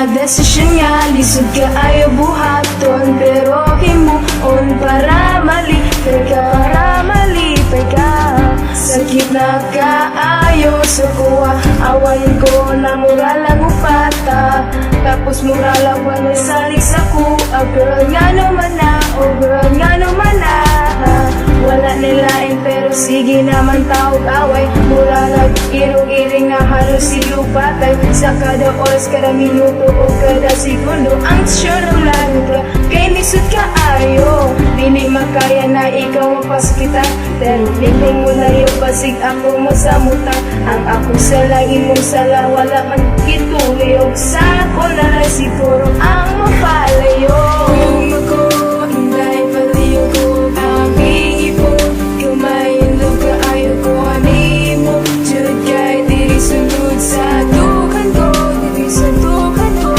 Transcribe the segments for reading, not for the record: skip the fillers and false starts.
desisyon nga, lisod ka ayaw buhaton, pero himuon para malipay ka. Sakit na kaayo sa kuha, awayin ko na mura lang upata, tapos mura lang wala salig sa kuha. Girl nga naman na, oh girl nga naman na, wala nilain pero sige naman tawag away. Mura lang irong-iring na halos silupatay, sa kada oras, kada minuto o kada segundo. Ang sure lang ka, kay nisod ka ayo, dili makaya na ikaw mapaskitan, pero lingkong mo na yung pasig ako mo sa muta. Ang ako sa lagi mong sala, wala man kituliyog sa ako na lang siguro ang mapalayo. Kung ako hindi palayo ko ang ipo, kumain lang ka ayaw ko animo, jud kay diri sunod sa dukan ko, diri sa dukan ko.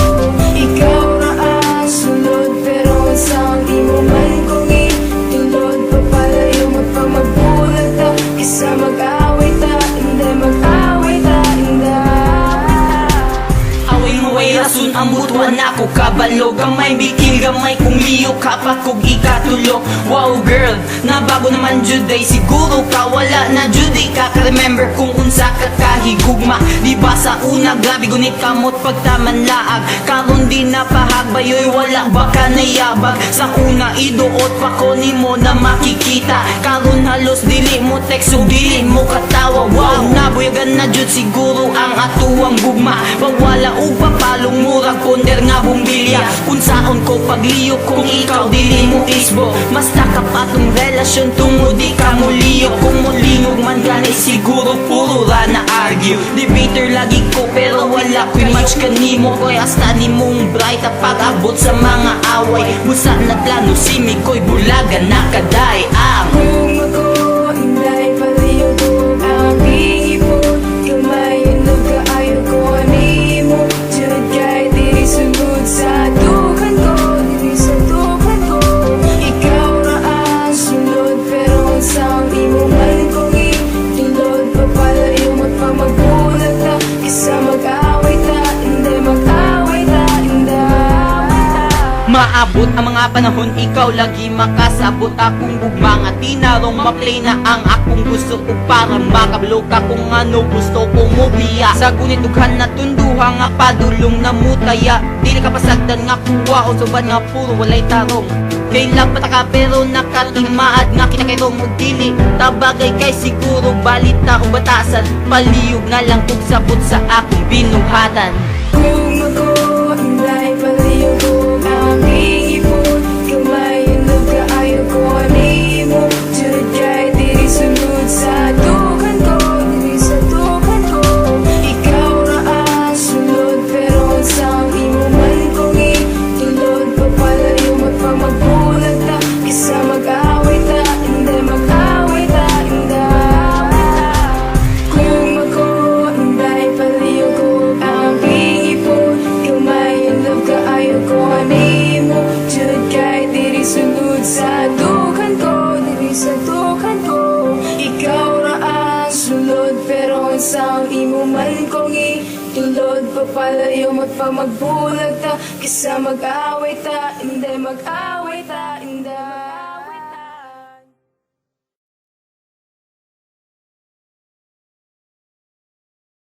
Ikaw na ang sunod pero sang di mo man kong itulod, papalayo magpamagbulat ta, kisa mag-away ta, hindi mag-away ta, hindi. Away rason ang butuan ako kabalo, gamay bikil gamay kung liyo kapak kog ikatulok. Wow girl, nabago naman juday, siguro ka wala na juday ka remember kung unsa ka kahigugma. Di ba sa una grabe gunit kamot pagtaman laag, karon di napahagbayoy wala baka nayabag. Sa una iduot pa ko nimo na makikita, karon halos dili mo text o dili mo katawa. Wow, nabuyagan na jud siguro ang atuang gugma, pag wala og papalong murag ponder nga bumbilya. Unsaon ko pagliyo kung ikaw dili mo isbo, mas nakapatong relasyon tungo di ka muliyo. Kung mulingog man ganay siguro puro ra na argue, debater lagi ko pero wala ko'y match kanimo. Ko'y hasta ni mong bright pag-abot sa mga away, busa na plano si Mikoy bulagan nakaday ang. Kung ako hindi palayo ko ang ipo, kumain lang ka ayaw ko animo, jud kay diri sunod sa dukan ko, diri sa dukan ko. Ikaw na ang sunod pero sang di mo man kong itulod, papalayo magpamagbulat ta, kisa mag-away ta, hindi mag-away ta, hindi. Maabot ang mga panahon, ikaw lagi makasabot. Akong gugma nga tinarong ma-play na ang akong gusto ko, para makablo ka kung ano gusto ko mo biya. Sa gunit dughan na tunduha nga padulong na mutaya, dili ka pasagdan nga kuwa o suban nga puro walay tarong. Kay lang pataka pero nakatimaad nga kita kay rong dili tabagay kay siguro balita o batasan, paliyog na lang kung sabot sa akong binuhatan. Kung ako hindi palayo ko ang ipo, kumain lang ka ayaw ko animo, jud kay diri sunod sa dukan ko, diri sa dukan ko. Ikaw na ang sunod pero sang di mo man kong itulod, papalayo magpamagbulat ta, kisa mag-away ta, hindi mag-away ta, hindi. Kung ako hindi palayo ko ang ipo, kumain lang ka ayaw ko animo, jud kay diri sunod sa dukan ko, diri sa dukan ko. Ikaw na ang sunod pero sang imo man kong itulod, papalayo magpamagbulag ta, kisa mag-away ta, hindi mag-away ta, hindi.